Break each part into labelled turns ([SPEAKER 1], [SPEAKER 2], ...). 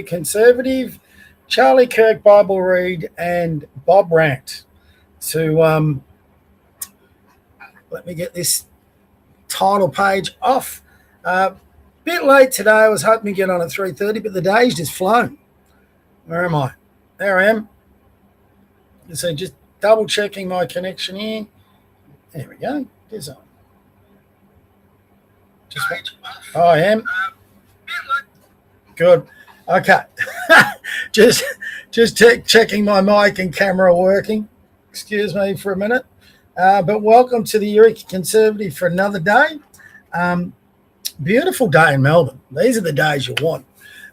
[SPEAKER 1] Conservative, Charlie Kirk Bible read, and Bob Rant. So let me get this title page off. Bit late today. I was hoping to get on at 3:30, but the day's just flown. Where am I? There I am. So just double checking my connection here. There we go. There's on. I am. Good. Okay. just checking my mic and camera working. Excuse me for a minute. But welcome to the Eureka Conservative for another day. Beautiful day in Melbourne. These are the days you want.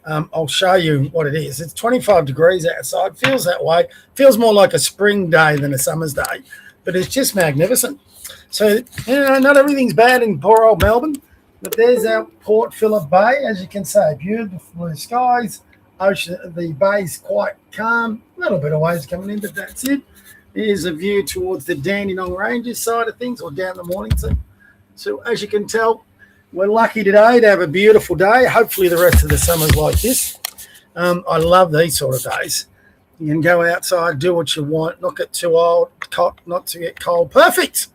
[SPEAKER 1] I'll show you what it is. It's 25 degrees outside. Feels that way. Feels more like a spring day than a summer's day. But it's just magnificent. So, not everything's bad in poor old Melbourne. But there's our Port Phillip Bay, as you can see. Beautiful blue skies. Ocean, the bay's quite calm. A little bit of waves coming in, but that's it. Here's a view towards the Dandenong Ranges side of things, or down the Mornington. So as you can tell, we're lucky today to have a beautiful day. Hopefully the rest of the summer's like this. I love these sort of days. You can go outside, do what you want, not get too old, not to get cold. Perfect.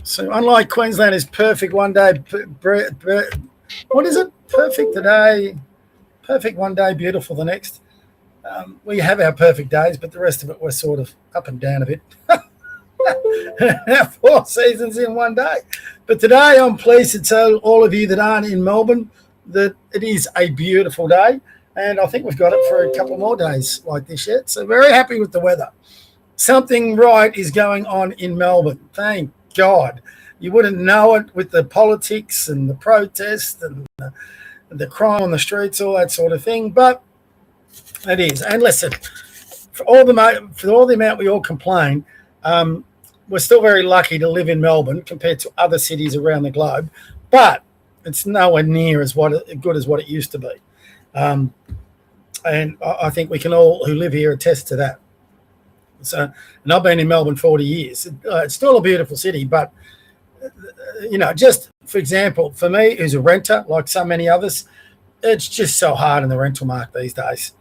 [SPEAKER 1] So unlike Queensland is perfect one day, what is it? Perfect today, perfect one day, beautiful the next. We have our perfect days, but the rest of it we're sort of up and down a bit. 4 seasons in one day. But today I'm pleased to tell all of you that aren't in Melbourne that it is a beautiful day, and I think we've got it for a couple more days like this yet. So very happy with the weather. Something right is going on in Melbourne. Thank God. You wouldn't know it with the politics and the protests and the crime on the streets, all that sort of thing, but it is. And listen, for all the amount we all complain, we're still very lucky to live in Melbourne compared to other cities around the globe, but it's nowhere near as good as what it used to be. And I think we can all who live here attest to that. So, and I've been in Melbourne 40 years. It's still a beautiful city, but, just for example, for me, who's a renter, like so many others, it's just so hard in the rental market these days.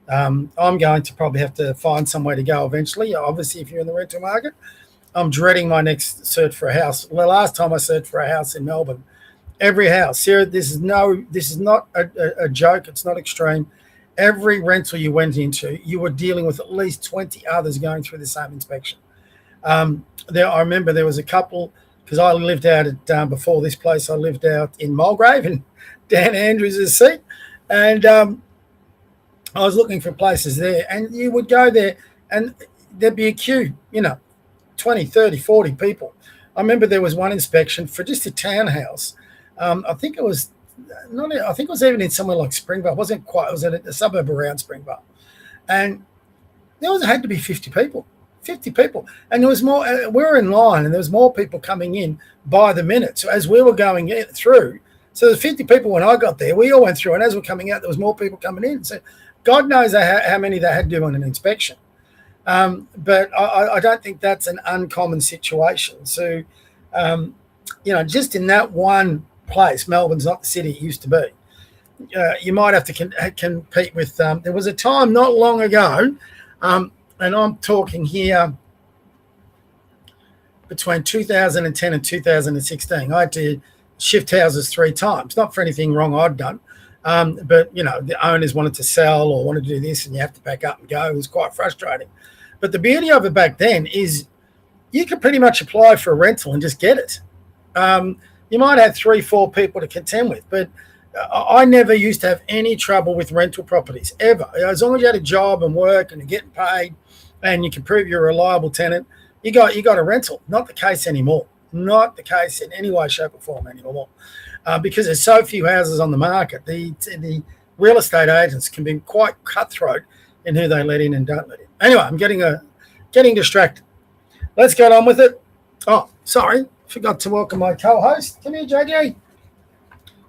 [SPEAKER 1] I'm going to probably have to find somewhere to go eventually. Obviously, if you're in the rental market, I'm dreading my next search for a house. The last time I searched for a house in Melbourne, every house, Sarah, this is not a joke. It's not extreme. Every rental you went into, you were dealing with at least 20 others going through the same inspection. I remember there was a couple, because I lived out at, before this place, I lived out in Mulgrave in Dan Andrews' seat. And I was looking for places there. And you would go there and there'd be a queue, 20, 30, 40 people. I remember there was one inspection for just a townhouse. I think it was even in somewhere like Springvale. It wasn't quite. It was at a suburb around Springvale. And had to be 50 people. 50 people. And there was more. We were in line and there was more people coming in by the minute. So as we were going through, so there's 50 people when I got there. We all went through. And as we're coming out, there was more people coming in. So God knows how many they had to do on an inspection. But I don't think that's an uncommon situation. So, just in that one place, Melbourne's not the city it used to be. You might have to compete with, there was a time not long ago, and I'm talking here between 2010 and 2016, I had to shift houses 3 times, not for anything wrong I'd done. But, the owners wanted to sell or wanted to do this and you have to pack up and go. It was quite frustrating. But the beauty of it back then is you could pretty much apply for a rental and just get it. You might have 3-4 people to contend with, but I never used to have any trouble with rental properties, ever. As long as you had a job and work and you're getting paid and you can prove you're a reliable tenant, you got a rental. Not the case anymore. Not the case in any way, shape or form anymore. Because there's so few houses on the market. The real estate agents can be quite cutthroat in who they let in and don't let in. Anyway, I'm getting distracted. Let's get on with it. Oh, sorry. Forgot to welcome my co-host. Come here, JJ.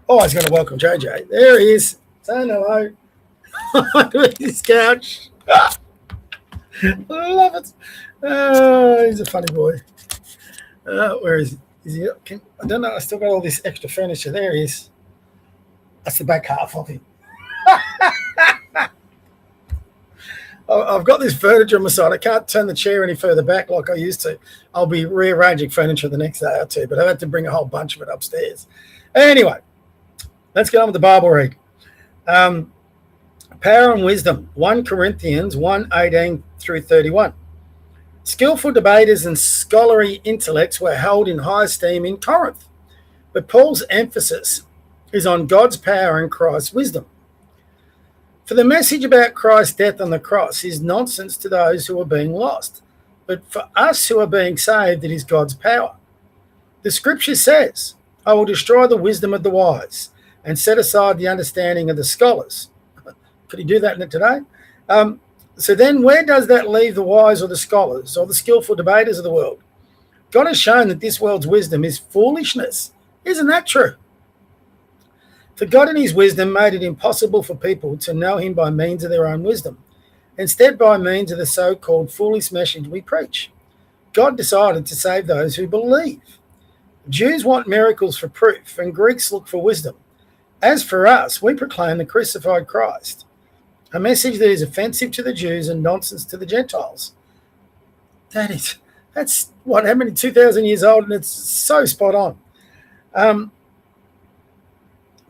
[SPEAKER 1] Always going to welcome JJ. There he is. Say hello. Onto his couch. Love it. He's a funny boy. Where is he? Is he? I don't know. I still got all this extra furniture. There he is. That's the back half of him. I've got this furniture on my side. I can't turn the chair any further back like I used to. I'll be rearranging furniture the next day or two, but I've had to bring a whole bunch of it upstairs. Anyway, let's get on with the Bible read. Power and wisdom, 1 Corinthians 1:18 through 31. Skillful debaters and scholarly intellects were held in high esteem in Corinth, but Paul's emphasis is on God's power and Christ's wisdom. For the message about Christ's death on the cross is nonsense to those who are being lost, but for us who are being saved, it is God's power. The scripture says, I will destroy the wisdom of the wise and set aside the understanding of the scholars. Could he do that today? So then where does that leave the wise or the scholars or the skillful debaters of the world? God has shown that this world's wisdom is foolishness. Isn't that true? For God in his wisdom made it impossible for people to know him by means of their own wisdom, instead by means of the so-called foolish message we preach. God decided to save those who believe. Jews want miracles for proof, and Greeks look for wisdom. As for us, we proclaim the crucified Christ, a message that is offensive to the Jews and nonsense to the Gentiles. That's what, how many, 2,000 years old, and it's so spot on.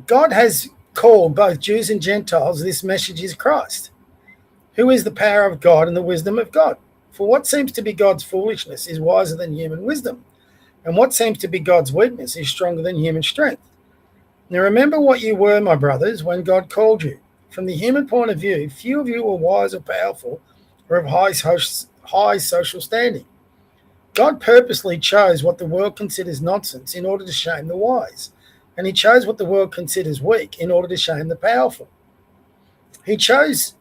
[SPEAKER 1] God has called both Jews and Gentiles. This message is Christ, who is the power of God and the wisdom of God. For what seems to be God's foolishness is wiser than human wisdom, and what seems to be God's weakness is stronger than human strength. Now remember what you were, my brothers, when God called you. From the human point of view, few of you were wise or powerful or of high social standing. God purposely chose what the world considers nonsense in order to shame the wise, and he chose what the world considers weak in order to shame the powerful. He chose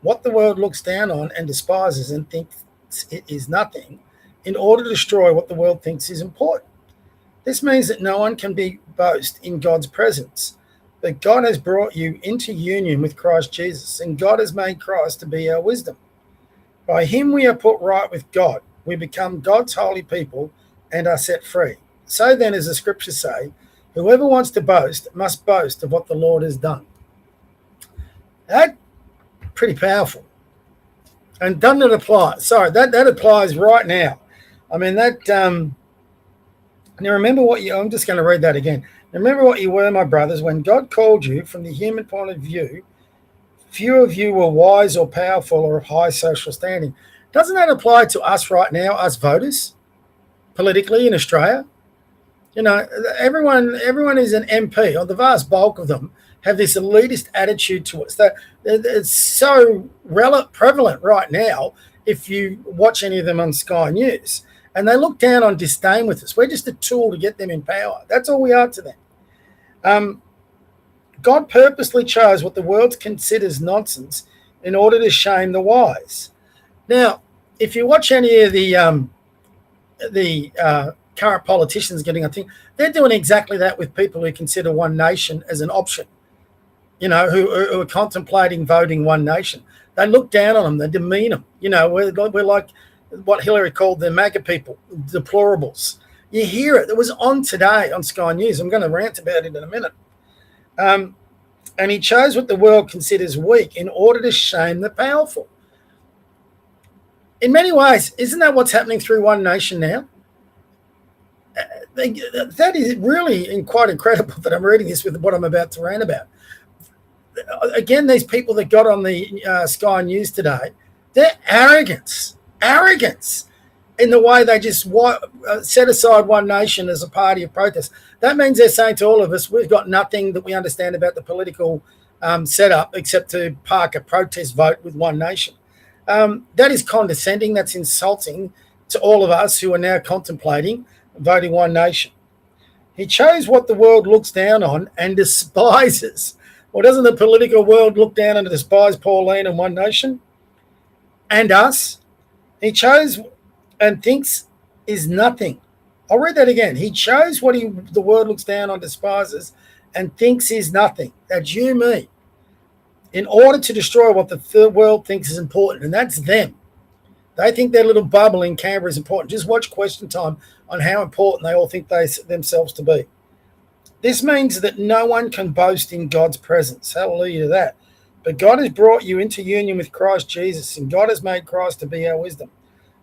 [SPEAKER 1] what the world looks down on and despises and thinks it is nothing in order to destroy what the world thinks is important. This means that no one can boast in God's presence, but God has brought you into union with Christ Jesus, and God has made Christ to be our wisdom. By him we are put right with God. We become God's holy people and are set free. So then, as the scriptures say, whoever wants to boast must boast of what the Lord has done. That's pretty powerful. And doesn't it apply? Sorry, that applies right now. I mean, that... Now remember what you... I'm just going to read that again. Remember what you were, my brothers, when God called you. From the human point of view, few of you were wise or powerful or of high social standing. Doesn't that apply to us right now, us voters, politically in Australia? You know, everyone is an MP, or the vast bulk of them have this elitist attitude to us. That it's so prevalent right now if you watch any of them on Sky News. And they look down on disdain with us. We're just a tool to get them in power. That's all we are to them. God purposely chose what the world considers nonsense in order to shame the wise. Now, if you watch any of the current politicians getting, I think they're doing exactly that with people who consider one nation as an option, you know, who are contemplating voting one nation. They look down on them, they demean them. You know, we're like what Hillary called the MAGA people, deplorables. You hear it. It was on today on Sky News. I'm going to rant about it in a minute. And he chose what the world considers weak in order to shame the powerful. In many ways, isn't that what's happening through One Nation now? That is really quite incredible that I'm reading this with what I'm about to rant about. Again, these people that got on the Sky News today, their arrogance in the way they just set aside One Nation as a party of protest. That means they're saying to all of us, we've got nothing that we understand about the political setup except to park a protest vote with One Nation. That is condescending. That's insulting to all of us who are now contemplating voting One Nation. He chose what the world looks down on and despises. Well, doesn't the political world look down and despise Pauline and One Nation? And us? He chose and thinks is nothing. I'll read that again. He chose what the world looks down on, despises, and thinks is nothing. That's you, me. In order to destroy what the world thinks is important, and that's them. They think their little bubble in Canberra is important. Just watch Question Time on how important they all think themselves to be. This means that no one can boast in God's presence. Hallelujah to that. But God has brought you into union with Christ Jesus, and God has made Christ to be our wisdom.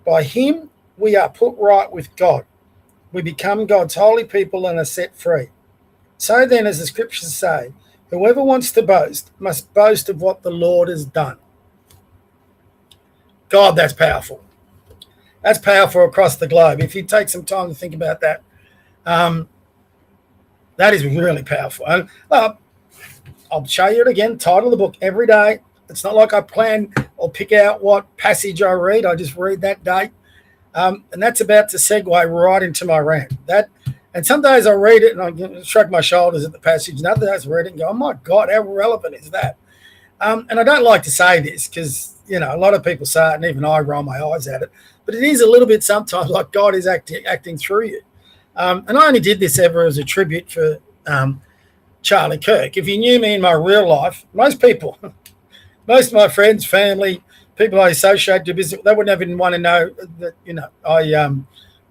[SPEAKER 1] By him we are put right with God. We become God's holy people and are set free. So then, as the scriptures say, whoever wants to boast must boast of what the Lord has done. God, that's powerful. That's powerful across the globe. If you take some time to think about that, that is really powerful. And, I'll show you it again, title of the book every day. It's not like I plan or pick out what passage I read. I just read that day. And that's about to segue right into my rant. And some days I read it and I shrug my shoulders at the passage, and other days I read it and go, oh my God, how relevant is that? And I don't like to say this because, a lot of people say it and even I roll my eyes at it. But it is a little bit sometimes like God is acting through you. And I only did this ever as a tribute for Charlie Kirk. If you knew me in my real life, most of my friends, family, people I associate to business, they wouldn't even want to know that, I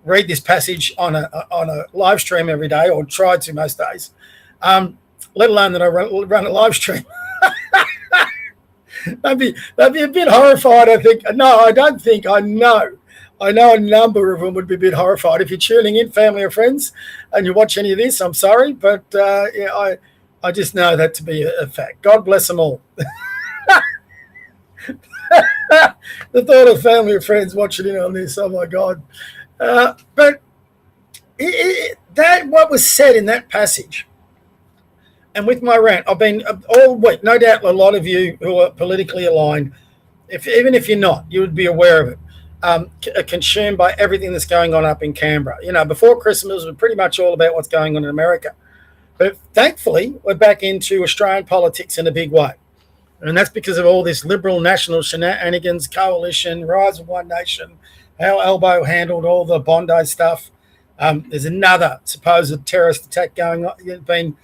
[SPEAKER 1] read this passage on a live stream every day, or try to most days, let alone that I run a live stream. They'd be a bit horrified, I think. No, I don't think. I know a number of them would be a bit horrified. If you're tuning in, family or friends, and you watch any of this, I'm sorry, but I just know that to be a fact. God bless them all. The thought of family or friends watching in on this, oh my God. But what was said in that passage, and with my rant, I've been all week, no doubt a lot of you who are politically aligned, even if you're not, you would be aware of it, are consumed by everything that's going on up in Canberra. Before Christmas, it was pretty much all about what's going on in America. But thankfully, we're back into Australian politics in a big way. And that's because of all this liberal national shenanigans, coalition, rise of One Nation, how Elbow handled all the Bondi stuff. There's another supposed terrorist attack going on, been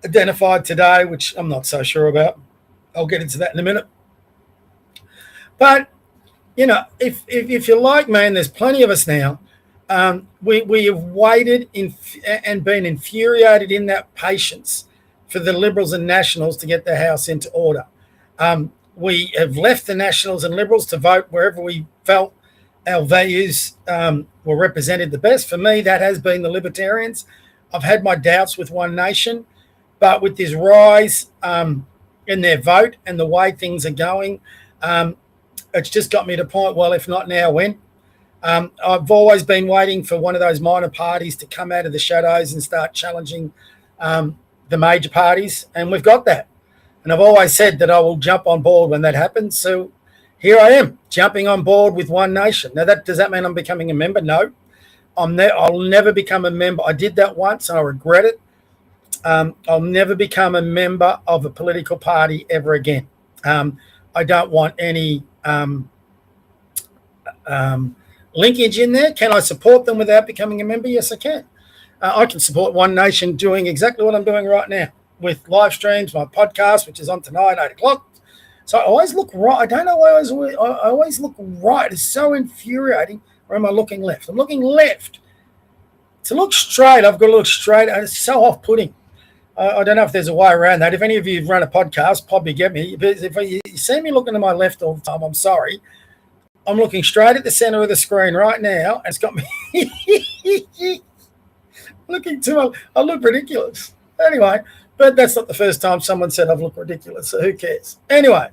[SPEAKER 1] identified today, which I'm not so sure about. I'll get into that in a minute. But, if you're like me, and there's plenty of us now, we have waited and been infuriated in that patience for the Liberals and Nationals to get their house into order. We have left the Nationals and Liberals to vote wherever we felt our values were represented the best. For me, that has been the Libertarians. I've had my doubts with One Nation, but with this rise in their vote and the way things are going, it's just got me to the point, well, if not now, when? I've always been waiting for one of those minor parties to come out of the shadows and start challenging the major parties, and we've got that. And I've always said that I will jump on board when that happens. So here I am, jumping on board with One Nation. Now, does that mean I'm becoming a member? No. I'll never become a member. I did that once and I regret it. I'll never become a member of a political party ever again. I don't want any linkage in there. Can I support them without becoming a member? Yes, I can. I can support One Nation doing exactly what I'm doing right now with live streams, my podcast, which is on tonight, 8 o'clock. So I always look right. I don't know why I always look right. It's so infuriating. Or am I looking left? I'm looking left. To look straight, I've got to look straight. And it's so off-putting. I don't know if there's a way around that. If any of you run a podcast, probably get me. If you see me looking to my left all the time, I'm sorry. I'm looking straight at the center of the screen right now, and it's got me looking I look ridiculous. Anyway, but that's not the first time someone said I've looked ridiculous, so who cares? Anyway,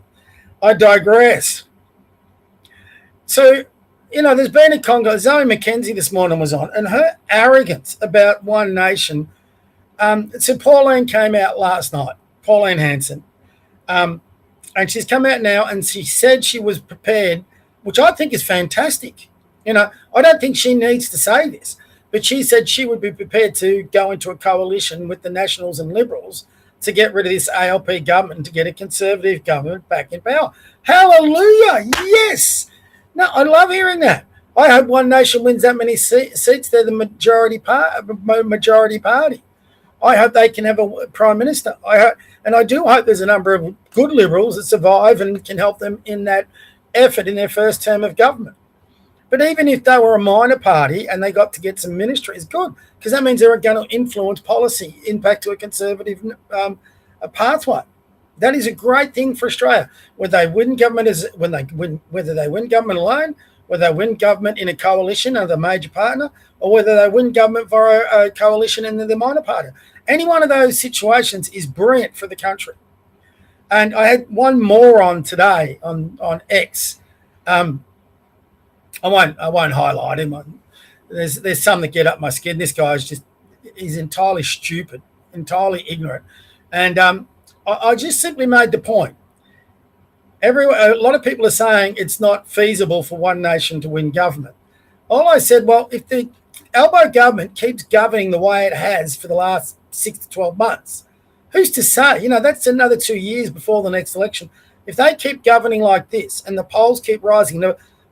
[SPEAKER 1] I digress. So, there's been a Congo. Zoe McKenzie this morning was on, and her arrogance about One Nation. So Pauline came out last night, Pauline Hanson, and she's come out now, and she said she was prepared, which I think is fantastic. I don't think she needs to say this, but she said she would be prepared to go into a coalition with the Nationals and Liberals to get rid of this ALP government and to get a Conservative government back in power. Hallelujah! Yes! No, I love hearing that. I hope One Nation wins that many seats. They're the majority party. I hope they can have a prime minister. I do hope there's a number of good Liberals that survive and can help them in that effort in their first term of government. But even if they were a minor party and they got to get some ministry, it's good, because that means they're going to influence policy, impact to a Conservative pathway. That is a great thing for Australia. Whether they win government whether they win government alone, whether they win government in a coalition of the major partner, or whether they win government via a coalition and the minor partner. Any one of those situations is brilliant for the country. And I had one moron today on X. I won't highlight him. There's some that get up my skin. This guy he's entirely stupid, entirely ignorant. And I just simply made the point. A lot of people are saying it's not feasible for one nation to win government. All I said, well, if the Albo government keeps governing the way it has for the last 6 to 12 months, who's to say? That's another 2 years before the next election. If they keep governing like this and the polls keep rising,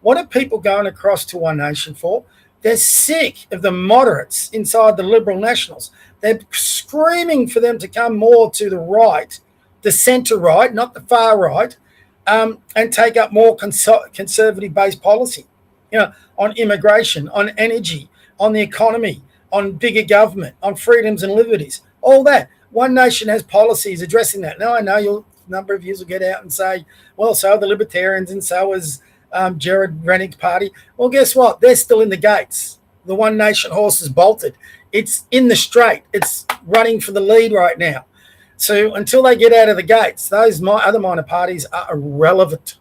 [SPEAKER 1] what are people going across to One Nation for? They're sick of the moderates inside the Liberal Nationals. They're screaming for them to come more to the right, the centre right, not the far right, and take up more conservative-based policy, on immigration, on energy, on the economy, on bigger government, on freedoms and liberties, all that. One Nation has policies addressing that. Now, I know a number of you will get out and say, well, so are the Libertarians and so is Jared Rennick's party. Well, guess what? They're still in the gates. The One Nation horse is bolted. It's in the straight. It's running for the lead right now. So until they get out of the gates, those other minor parties are irrelevant.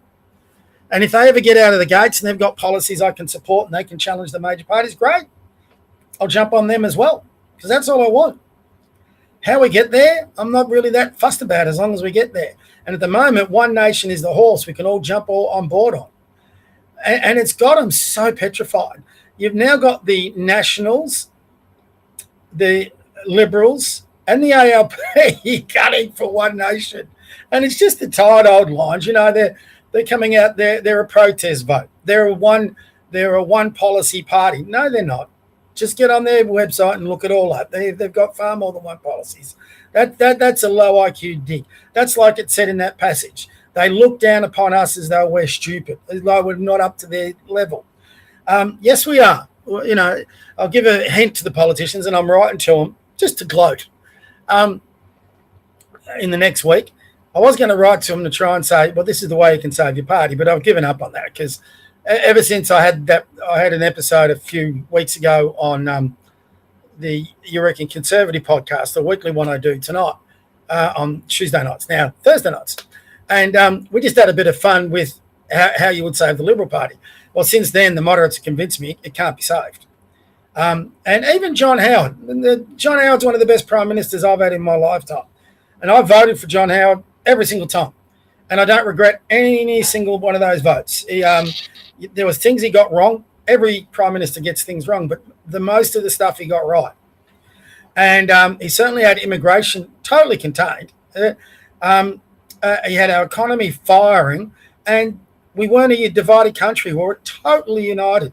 [SPEAKER 1] And if they ever get out of the gates and they've got policies I can support and they can challenge the major parties, great. I'll jump on them as well, because that's all I want. How we get there, I'm not really that fussed about as long as we get there. And at the moment, One Nation is the horse we can all jump on board on. And it's got them so petrified. You've now got the Nationals, the Liberals, and the ALP gunning for One Nation. And it's just the tired old lines. They're coming out there. They're a protest vote. They're a one policy party. No, they're not. Just get on their website and look it all up. They've got far more than one policies. That's a low IQ dig. That's like it said in that passage. They look down upon us as though we're stupid, as though we're not up to their level. Yes, we are. I'll give a hint to the politicians, and I'm writing to them just to gloat. In the next week, I was going to write to them to try and say, well, this is the way you can save your party, but I've given up on that because ever since I had an episode a few weeks ago on the Eureka Conservative podcast, the weekly one I do tonight on Tuesday nights, now Thursday nights. And we just had a bit of fun with how you would save the Liberal Party. Well, since then, the moderates have convinced me it can't be saved. And even John Howard. John Howard's one of the best prime ministers I've had in my lifetime. And I voted for John Howard every single time. And I don't regret any single one of those votes. There was things he got wrong. Every prime minister gets things wrong, but the most of the stuff he got right. And he certainly had immigration totally contained. He had our economy firing, and we weren't a divided country. We were totally united.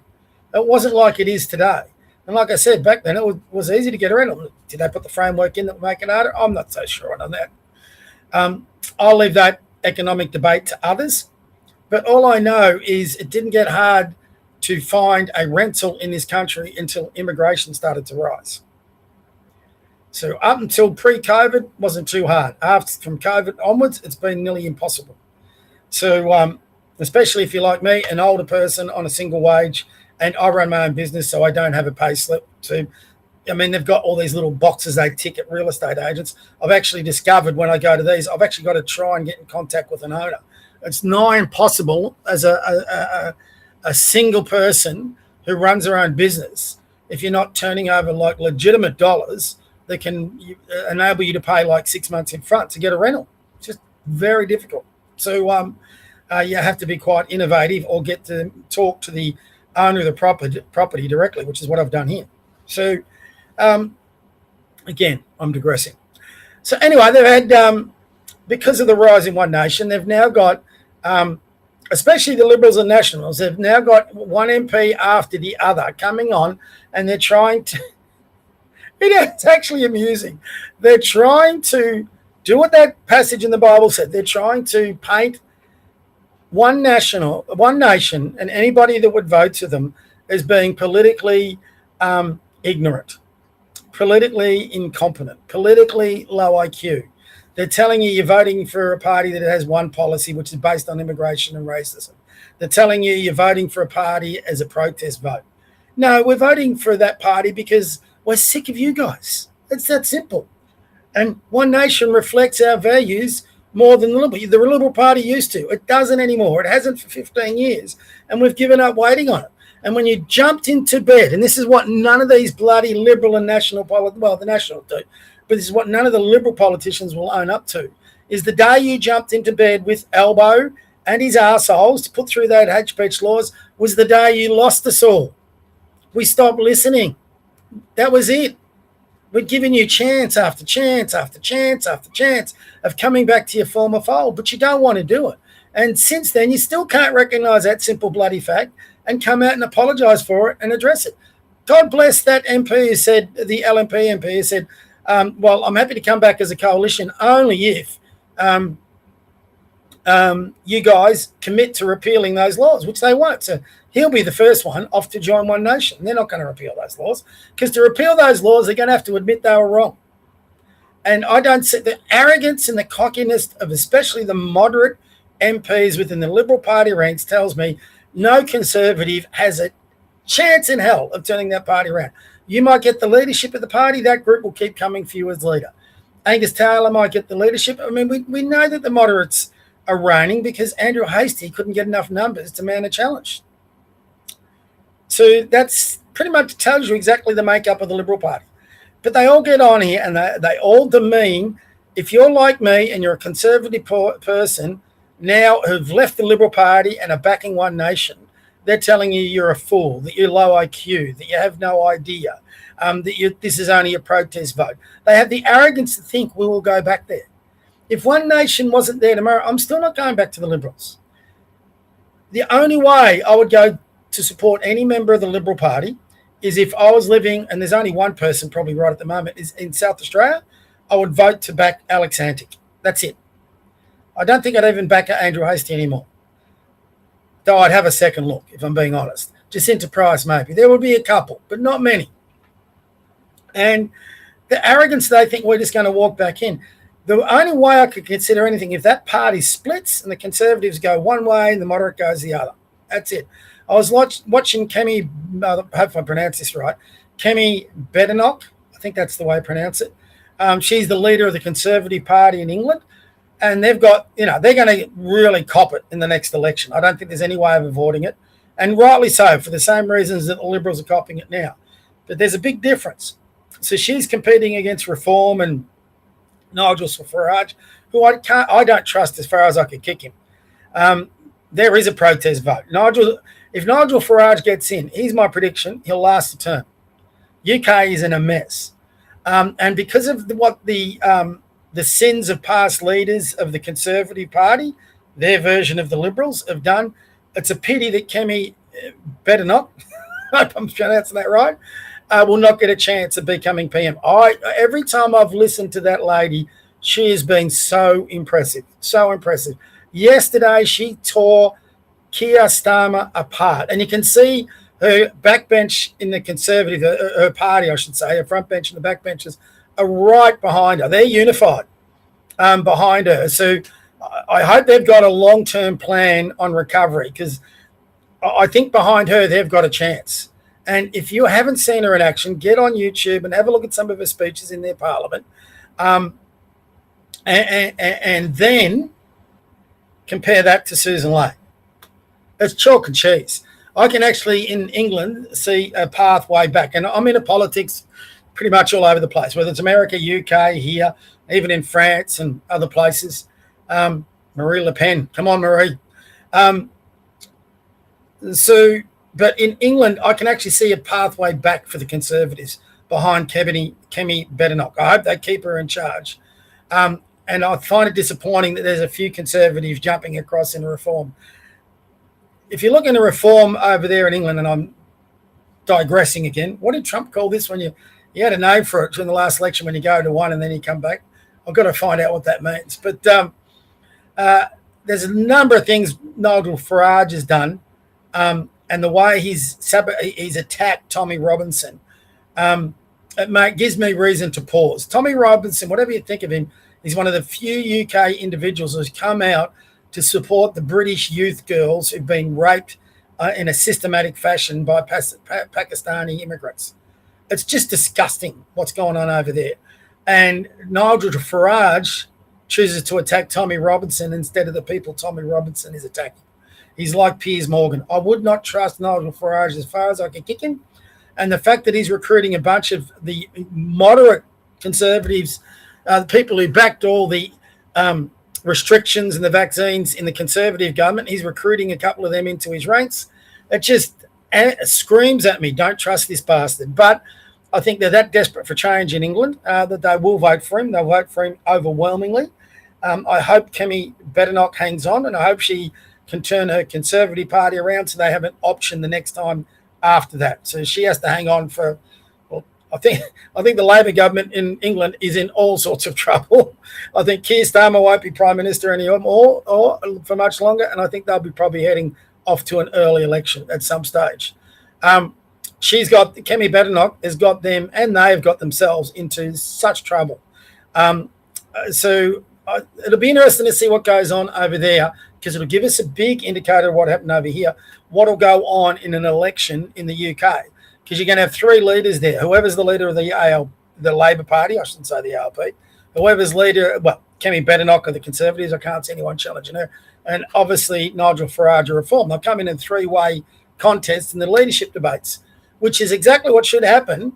[SPEAKER 1] It wasn't like it is today. And like I said, back then, it was easy to get around. Did they put the framework in that would make it harder? I'm not so sure on that. I'll leave that economic debate to others. But all I know is it didn't get hard to find a rental in this country until immigration started to rise. So up until pre-COVID, wasn't too hard. From COVID onwards, it's been nearly impossible. So especially if you're like me, an older person on a single wage, and I run my own business, so I don't have a pay slip. They've got all these little boxes they tick at real estate agents. I've actually discovered when I go to these, I've actually got to try and get in contact with an owner. It's nigh impossible as a single person who runs their own business if you're not turning over like legitimate dollars that can enable you to pay like 6 months in front to get a rental. It's just very difficult. So you have to be quite innovative or get to talk to the owner of the property directly, which is what I've done here. So again, I'm digressing. So anyway, they've had, because of the rise in One Nation, they've now got, especially the Liberals and Nationals, they've now got one MP after the other coming on, and they're trying to, it's actually amusing. They're trying to do what that passage in the Bible said. They're trying to paint One Nation, and anybody that would vote to them as being politically ignorant, politically incompetent, politically low IQ. They're telling you you're voting for a party that has one policy, which is based on immigration and racism. They're telling you you're voting for a party as a protest vote. No, we're voting for that party because we're sick of you guys. It's that simple. And One Nation reflects our values more than the Liberal Party used to. It doesn't anymore. It hasn't for 15 years. And we've given up waiting on it. And when you jumped into bed, and this is what none of these bloody Liberal and National, well, the National do, but this is what none of the Liberal politicians will own up to, is the day you jumped into bed with Albo and his arseholes to put through that hate speech laws was the day you lost us all. We stopped listening. That was it. We'd given you chance after chance after chance after chance of coming back to your former fold, but you don't want to do it. And since then, you still can't recognise that simple bloody fact and come out and apologise for it and address it. God bless that MP who said, the LNP MP who said, well, I'm happy to come back as a coalition only if you guys commit to repealing those laws, which they won't. So he'll be the first one off to join One Nation. They're not going to repeal those laws because to repeal those laws, they're going to have to admit they were wrong. And I don't see the arrogance and the cockiness of especially the moderate MPs within the Liberal Party ranks tells me no Conservative has a chance in hell of turning that party around. You might get the leadership of the party. That group will keep coming for you as leader. Angus Taylor might get the leadership. I mean, we know that the moderates are reigning because Andrew Hastie couldn't get enough numbers to mount a challenge. So that's pretty much tells you exactly the makeup of the Liberal Party. But they all get on here and they all demean. If you're like me and you're a Conservative person now who've left the Liberal Party and are backing One Nation, they're telling you you're a fool, that you're low IQ, that you have no idea, that this is only a protest vote. They have the arrogance to think we will go back there. If One Nation wasn't there tomorrow, I'm still not going back to the Liberals. The only way I would go to support any member of the Liberal Party is if I was living, and there's only one person probably right at the moment, is in South Australia, I would vote to back Alex Antic. That's it. I don't think I'd even back Andrew Hastie anymore. Though I'd have a second look, if I'm being honest. Jacinta Price, maybe. There would be a couple, but not many. And the arrogance, they think we're just going to walk back in. The only way I could consider anything, if that party splits and the Conservatives go one way and the moderate goes the other. That's it. I was watching Kemi, I hope I pronounce this right, Kemi Badenoch, I think that's the way I pronounce it. She's the leader of the Conservative Party in England. And they've got, they're going to really cop it in the next election. I don't think there's any way of avoiding it. And rightly so, for the same reasons that the Liberals are copying it now. But there's a big difference. So she's competing against Reform and Nigel Farage, who I don't trust as far as I could kick him. There is a protest vote. If Nigel Farage gets in, here's my prediction, he'll last a term. UK is in a mess. And because of the sins of past leaders of the Conservative Party, their version of the Liberals have done, it's a pity that Kemi Badenoch, I hope I'm pronouncing that right, will not get a chance of becoming PM. Every time I've listened to that lady, she has been so impressive, so impressive. Yesterday, she tore Keir Starmer apart. And you can see her backbench in the Conservative, her party, I should say, her front bench and the backbenchers are right behind her. They're unified behind her. So I hope they've got a long-term plan on recovery because I think behind her they've got a chance. And if you haven't seen her in action, get on YouTube and have a look at some of her speeches in their parliament and then compare that to Susan Lane. It's chalk and cheese. I can actually, in England, see a pathway back. And I'm into politics pretty much all over the place, whether it's America, UK, here, even in France and other places. Marie Le Pen. Come on, Marie. But in England, I can actually see a pathway back for the Conservatives behind Kemi Badenoch. I hope they keep her in charge. And I find it disappointing that there's a few Conservatives jumping across in Reform. If you look into Reform over there in England, and I'm digressing again, what did Trump call this when you had a name for it during the last election when you go to one and then you come back? I've got to find out what that means. But there's a number of things Nigel Farage has done and the way he's attacked Tommy Robinson, it gives me reason to pause. Tommy Robinson, whatever you think of him, He's one of the few UK individuals who's come out to support the British youth girls who've been raped in a systematic fashion by Pakistani immigrants. It's just disgusting what's going on over there. And Nigel Farage chooses to attack Tommy Robinson instead of the people Tommy Robinson is attacking. He's like Piers Morgan. I would not trust Nigel Farage as far as I can kick him. And the fact that he's recruiting a bunch of the moderate conservatives, people who backed all the restrictions and the vaccines in the Conservative government, he's recruiting a couple of them into his ranks. It just screams at me, don't trust this bastard. But I think they're that desperate for change in England that they will vote for him. They'll vote for him overwhelmingly. I hope Kemi Badenoch hangs on, and I hope she can turn her Conservative Party around so they have an option the next time after that. So she has to hang on for, well, I think the Labor government in England is in all sorts of trouble. I think Keir Starmer won't be Prime Minister anymore or for much longer, and I think they'll be probably heading off to an early election at some stage. Kemi Badenoch has got them, and they have got themselves into such trouble. So it'll be interesting to see what goes on over there, because it'll give us a big indicator of what happened over here, what will go on in an election in the UK, because you're going to have three leaders there. Whoever's the leader of the Labor Party, I shouldn't say the ALP, whoever's leader, well, Kemi Badenoch of the Conservatives, I can't see anyone challenging her, and obviously Nigel Farage of Reform. They'll come in three-way contests in the leadership debates, which is exactly what should happen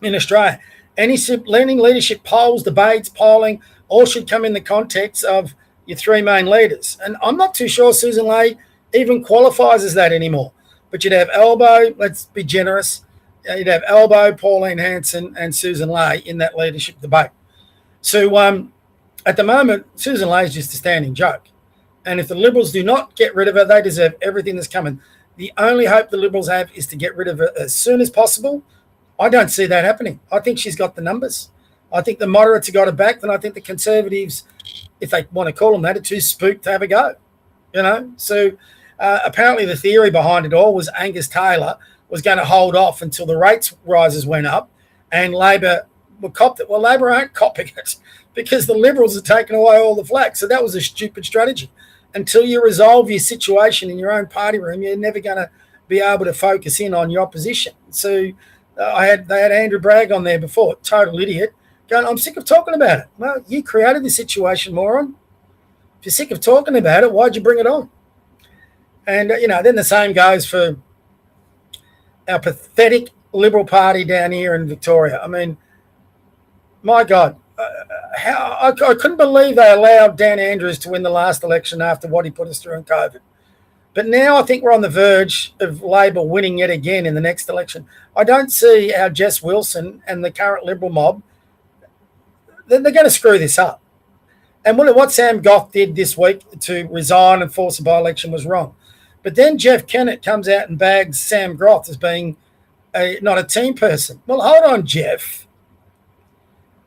[SPEAKER 1] in Australia. Any leadership polls, debates, polling, all should come in the context of your three main leaders. And I'm not too sure Susan Ley even qualifies as that anymore. But you'd have Albo, let's be generous, you'd have Albo, Pauline Hanson, and Susan Ley in that leadership debate. So at the moment, Susan Ley is just a standing joke. And if the Liberals do not get rid of her, they deserve everything that's coming. The only hope the Liberals have is to get rid of her as soon as possible. I don't see that happening. I think she's got the numbers. I think the moderates have got her back, and I think the Conservatives, if they want to call them that, are too spooked to have a go. So apparently the theory behind it all was Angus Taylor was going to hold off until the rates rises went up, and Labor were copped it. Well, Labor aren't copping it because the Liberals are taking away all the flack. So that was a stupid strategy. Until you resolve your situation in your own party room, you're never going to be able to focus in on your opposition. So they had Andrew Bragg on there before, total idiot, going, I'm sick of talking about it. Well, you created the situation, moron. If you're sick of talking about it, why'd you bring it on? And, then the same goes for our pathetic Liberal Party down here in Victoria. I mean, my God. I couldn't believe they allowed Dan Andrews to win the last election after what he put us through in COVID. But now I think we're on the verge of Labor winning yet again in the next election. I don't see how Jess Wilson and the current Liberal mob, they're going to screw this up. And what Sam Goff did this week to resign and force a by-election was wrong. But then Jeff Kennett comes out and bags Sam Groth as being not a team person. Well, hold on, Jeff.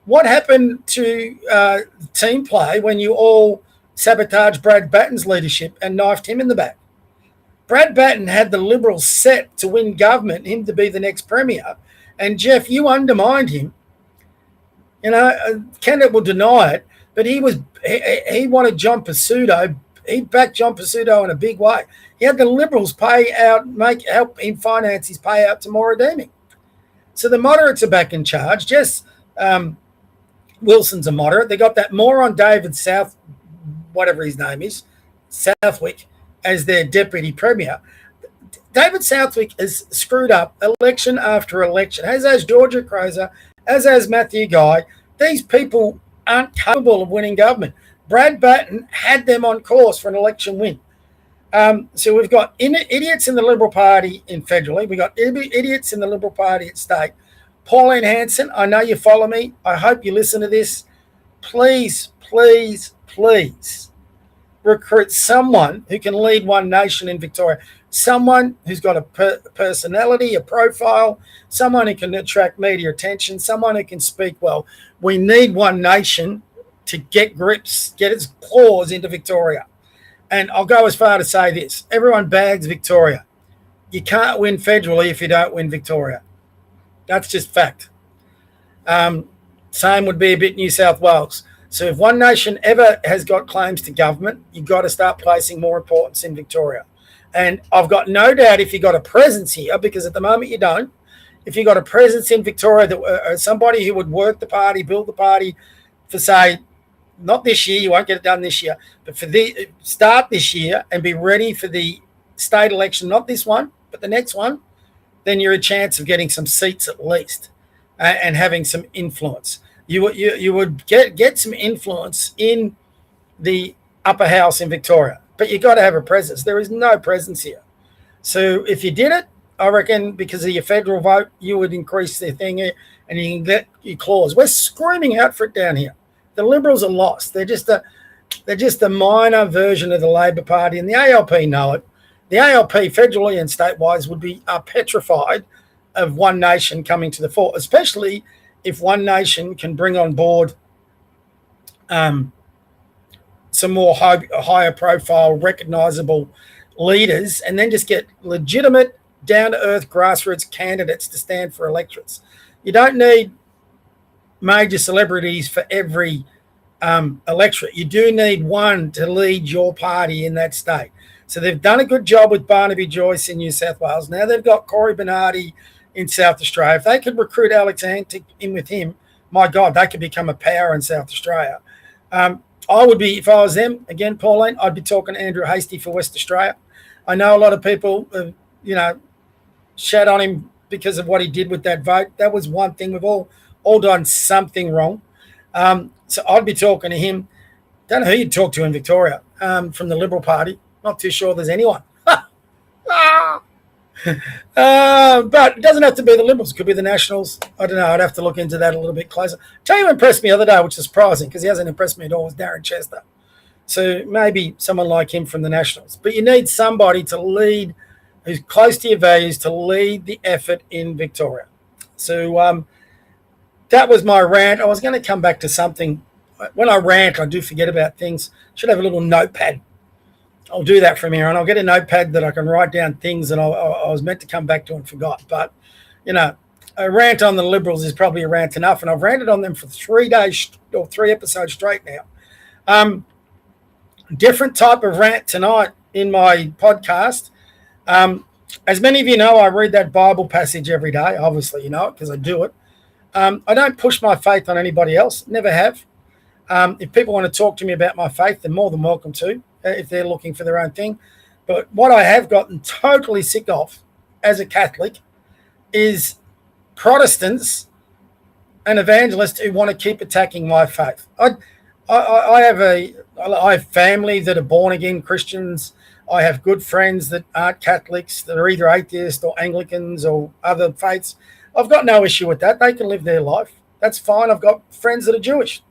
[SPEAKER 1] What happened to team play when you all sabotaged Brad Batten's leadership and knifed him in the back? Brad Batten had the Liberals set to win government, him to be the next premier. And, Jeff, you undermined him. Kennett will deny it, but he wanted John Pizzuto. He backed John Pizzuto in a big way. He had the Liberals help him finance his payout to Maura Deeming. So the moderates are back in charge. Jess Wilson's a moderate. They got that moron David whatever his name is, Southwick, as their deputy premier. David Southwick has screwed up election after election, as has Georgia Crozer, as has Matthew Guy. These people aren't capable of winning government. Brad Batten had them on course for an election win. So we've got idiots in the Liberal Party in federally. We've got idiots in the Liberal Party at state. Pauline Hanson, I know you follow me. I hope you listen to this. Please, please, please recruit someone who can lead One Nation in Victoria. Someone who's got a personality, a profile, someone who can attract media attention, someone who can speak well. We need One Nation to get its claws into Victoria. And I'll go as far to say this. Everyone bags Victoria. You can't win federally if you don't win Victoria. That's just fact. Same would be a bit New South Wales. So if One Nation ever has got claims to government, you've got to start placing more importance in Victoria. And I've got no doubt if you've got a presence here, because at the moment you don't, if you've got a presence in Victoria, that somebody who would work the party, build the party for, say, not this year, you won't get it done this year, but for the start this year and be ready for the state election, not this one, but the next one, then you're a chance of getting some seats at least and having some influence. You would get some influence in the upper house in Victoria, but you've got to have a presence. There is no presence here. So if you did it, I reckon because of your federal vote, you would increase the thing here and you can get your clause. We're screaming out for it down here. The Liberals are lost. They're just a minor version of the Labor Party, and the ALP know it. The ALP, federally and statewide, would be petrified of One Nation coming to the fore, especially if One Nation can bring on board some more higher profile, recognisable leaders, and then just get legitimate, down-to-earth grassroots candidates to stand for electorates. You don't need major celebrities for every electorate. You do need one to lead your party in that state. So they've done a good job with Barnaby Joyce in New South Wales. Now they've got Corey Bernardi in South Australia. If they could recruit Alex Antic in with him, my God, they could become a power in South Australia. I would be, if I was them, again, Pauline, I'd be talking to Andrew Hastie for West Australia. I know a lot of people, shat on him because of what he did with that vote. That was one thing. We've all done something wrong. So I'd be talking to him. Don't know who you'd talk to in Victoria from the Liberal Party. Not too sure there's anyone. But it doesn't have to be the Liberals. It could be the Nationals. I don't know. I'd have to look into that a little bit closer. Tell you who impressed me the other day, which is surprising because he hasn't impressed me at all, was Darren Chester. So maybe someone like him from the Nationals. But you need somebody to lead who's close to your values to lead the effort in Victoria. So that was my rant. I was going to come back to something. When I rant, I do forget about things. Should have a little notepad. I'll do that from here, and I'll get a notepad that I can write down things that I was meant to come back to and forgot. But, a rant on the Liberals is probably a rant enough, and I've ranted on them for 3 days or 3 episodes straight now. Different type of rant tonight in my podcast. As many of you know, I read that Bible passage every day. Obviously, you know it because I do it. I don't push my faith on anybody else. Never have. If people want to talk to me about my faith, they're more than welcome to, if they're looking for their own thing. But what I have gotten totally sick of as a Catholic is Protestants and evangelists who want to keep attacking my faith. I have family that are born again Christians. I have good friends that aren't Catholics, that are either atheists or Anglicans or other faiths. I've got no issue with that. They can live their life. That's fine. I've got friends that are Jewish.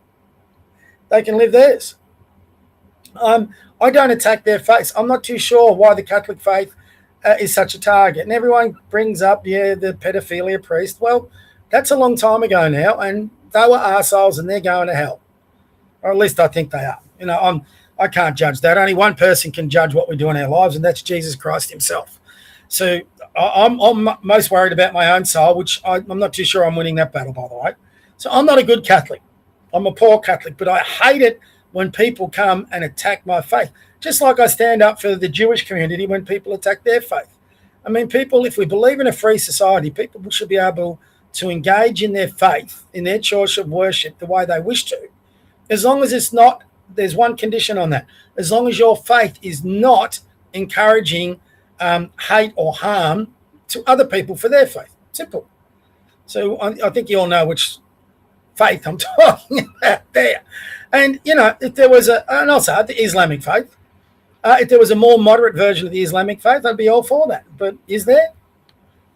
[SPEAKER 1] They can live theirs. I don't attack their faith. I'm not too sure why the Catholic faith is such a target. And everyone brings up, the pedophilia priest. Well, that's a long time ago now, and they were arseholes and they're going to hell. Or at least I think they are. I can't judge that. Only one person can judge what we do in our lives, and that's Jesus Christ himself. So I'm most worried about my own soul, which I'm not too sure I'm winning that battle, by the way. So I'm not a good Catholic. I'm a poor Catholic, but I hate it when people come and attack my faith. Just like I stand up for the Jewish community when people attack their faith. I mean, people, if we believe in a free society, people should be able to engage in their faith, in their choice of worship the way they wish to. As long as it's not, there's one condition on that. As long as your faith is not encouraging hate or harm to other people for their faith. Simple. So I think you all know which faith I'm talking about there. And, if there was and also the Islamic faith, if there was a more moderate version of the Islamic faith, I'd be all for that. But is there?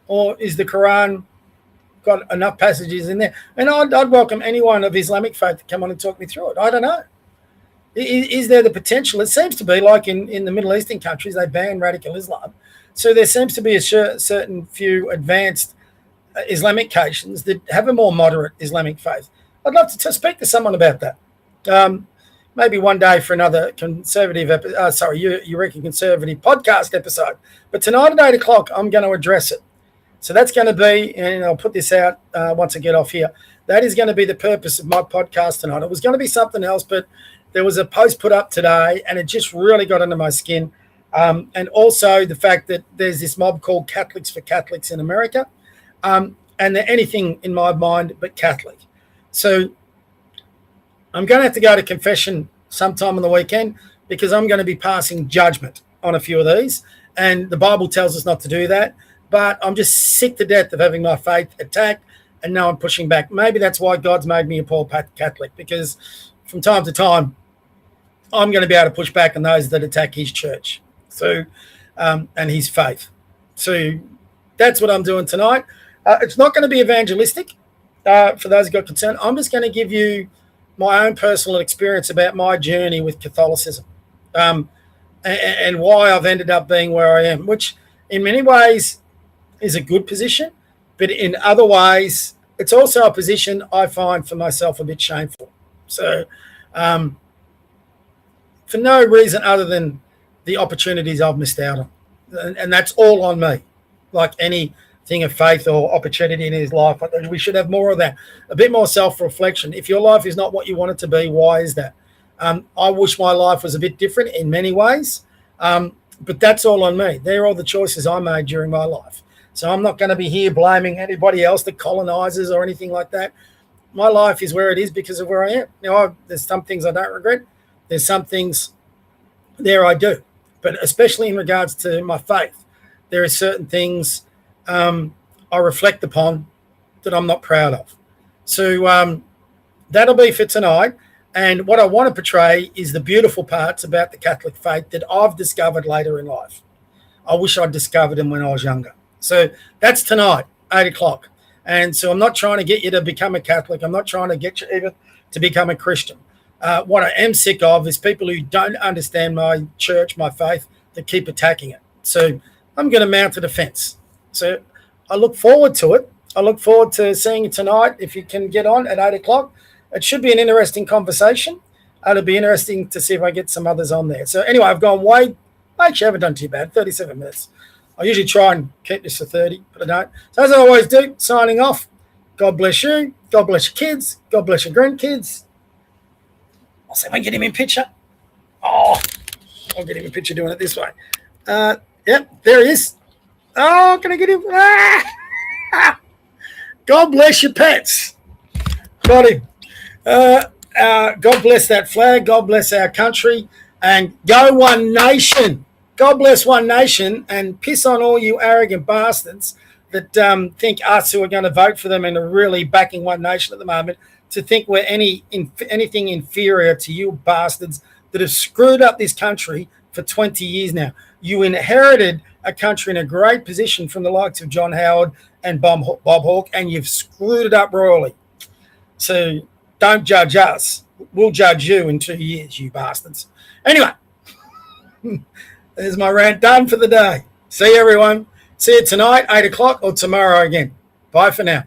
[SPEAKER 1] Or is the Quran got enough passages in there? And I'd welcome anyone of Islamic faith to come on and talk me through it. I don't know. Is there the potential? It seems to be like in the Middle Eastern countries, they ban radical Islam. So there seems to be a certain few advanced Islamications that have a more moderate Islamic faith. I'd love to speak to someone about that. Maybe one day for another conservative Eureka conservative podcast episode. But tonight at 8 o'clock, I'm going to address it. So that's going to be, and I'll put this out once I get off here. that is going to be the purpose of my podcast tonight. It was going to be something else, but there was a post put up today, and it just really got under my skin. And also the fact that there's this mob called Catholics for Catholics in America, and they're anything in my mind but Catholic. So I'm going to have to go to confession sometime on the weekend because I'm going to be passing judgment on a few of these, and the Bible tells us not to do that. But I'm just sick to death of having my faith attacked, and now I'm pushing back. Maybe that's why God's made me a poor Catholic, because from time to time I'm going to be able to push back on those that attack his church. So, and his faith. So that's what I'm doing tonight. It's not going to be evangelistic for those who got concerned. I'm just going to give you my own personal experience about my journey with Catholicism, and why I've ended up being where I am, which in many ways is a good position, but in other ways, it's also a position I find for myself a bit shameful. So, for no reason other than the opportunities I've missed out on. And that's all on me. Like anything of faith or opportunity in his life, we should have more of that. A bit more self-reflection. If your life is not what you want it to be, why is that? I wish my life was a bit different in many ways, but that's all on me. They're all the choices I made during my life. So I'm not going to be here blaming anybody else, the colonizers or anything like that. My life is where it is because of where I am. Now, there's some things I don't regret. There's some things there I do. But especially in regards to my faith, there are certain things I reflect upon that I'm not proud of. So that'll be for tonight. And what I want to portray is the beautiful parts about the Catholic faith that I've discovered later in life. I wish I'd discovered them when I was younger. So that's tonight, 8 o'clock. And so I'm not trying to get you to become a Catholic. I'm not trying to get you even to become a Christian. What I am sick of is people who don't understand my church, my faith, that keep attacking it. So I'm going to mount a defense. So I look forward to it. I look forward to seeing you tonight if you can get on at 8 o'clock. It should be an interesting conversation. It'll be interesting to see if I get some others on there. So anyway, I've gone way, actually I haven't done too bad, 37 minutes. I usually try and keep this to 30, but I don't. So as I always do, signing off. God bless you. God bless your kids. God bless your grandkids. I'll see if I can get him in picture. Oh, I'll get him in picture doing it this way. Yep, there he is. Oh, can I get him? Ah! God bless your pets. Got him. God bless that flag. God bless our country. And go One Nation. God bless One Nation, and piss on all you arrogant bastards that think us who are going to vote for them and are really backing One Nation at the moment to think we're anything inferior to you bastards that have screwed up this country for 20 years now. You inherited a country in a great position from the likes of John Howard and Bob Hawke, and you've screwed it up royally. So don't judge us. We'll judge you in 2 years, you bastards. Anyway, there's my rant done for the day. See you, everyone. See you tonight, 8 o'clock, or tomorrow again. Bye for now.